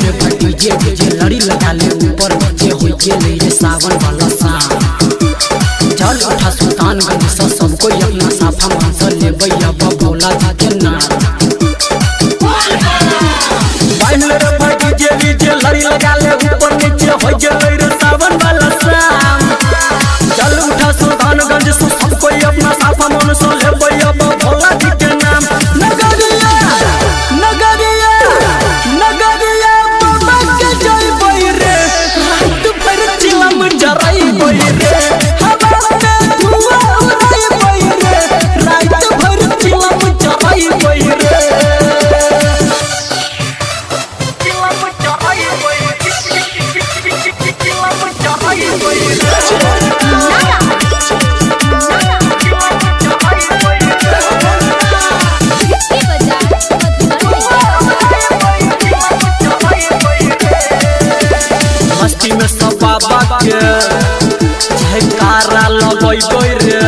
लड़ी लगा ले ऊपर नीचे हो गेले रे सावन वाला शाम जल उठा सुल्तानगंज से सब कोई अपना साफा मान से लेबै अब भोला जी के नाम बाइन रे भाई जे लड़ी लगा ले ऊपर नीचे हो गेले रे सावन वाला शाम जल उठा सुल्तानगंज से सब कोई अपना साफा मान से लेबै अब भोला जी के नाम नगरिया नगरिया नगरिया बाबा के जय बोई रे रात भर चिलम जराई बोई रे हवा में धुआं उड़ाई बोई रे रात भर चिलम जराई बोई रे चिलम जराई बोई चिलम जराई बोई मस्ती में सब बाबा के जयकारा लगै रे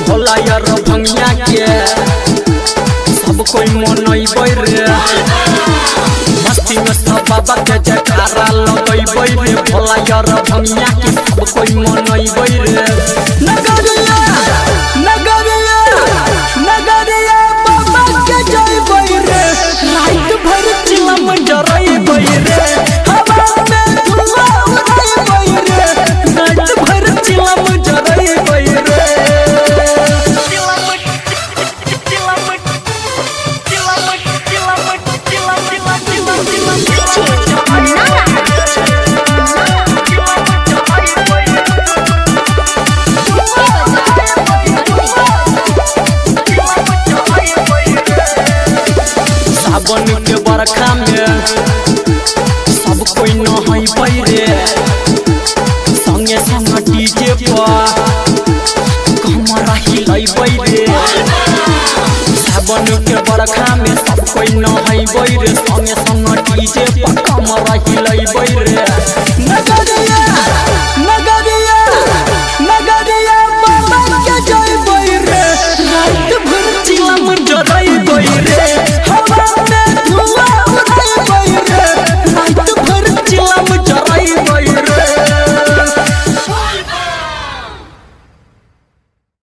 भोला यार भंगिया के सब कोई मनैबै रे मस्ती में सब बाबा के जयकारा लगै रे भोला यार भंगिया के सब कोई मनैबै रे नगरिया नगरिया नगरिया बाबा के जयबै रे रात भर चिलम जरैबै रे सावन के बरखा में सब कोई नहाई रे संगे संग डीजे पर कमर हिलाइबै रे सावन के बरखा में सब कोई नहाई रे संगे संग डीजे पर कमर हिलाइबै रे